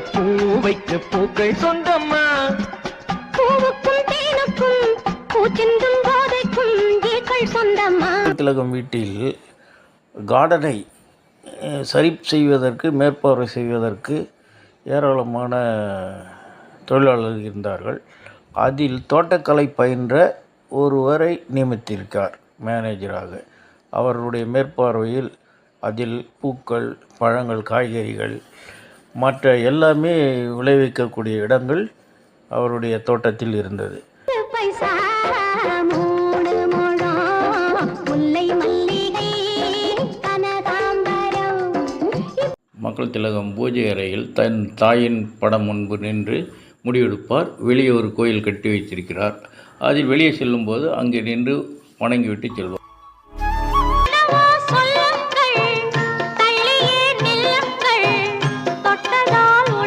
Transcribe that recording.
பூவைக்கு பூக்கள் சொந்தம்மா, பூவுக்கும் தேனுக்கும் பூச்செந்தும் போதைக்கும் ஏக்கள் சொந்தம்மா. திலகம் வீட்டில் கார்டனை சரி செய்வதற்கு, மேற்பார்வை செய்வதற்கு ஏராளமான தொழிலாளர்கள் இருந்தார்கள். அதில் தோட்டக்கலை பயின்ற ஒருவரை நியமித்திருக்கார் மேனேஜராக. அவருடைய மேற்பார்வையில் அதில் பூக்கள், பழங்கள், காய்கறிகள், மற்ற எல்லாமே விளைவிக்கக்கூடிய இடங்கள் அவருடைய தோட்டத்தில் இருந்தது. மக்கள் திலகம் பூஜை அறையில் தன் தாயின் படம் முன்பு நின்று முடிவெடுப்பார். வெளியே ஒரு கோயில் கட்டி வைத்திருக்கிறார். அதில் வெளியே செல்லும்போது அங்கே நின்று வணங்கிவிட்டு செல்வார்.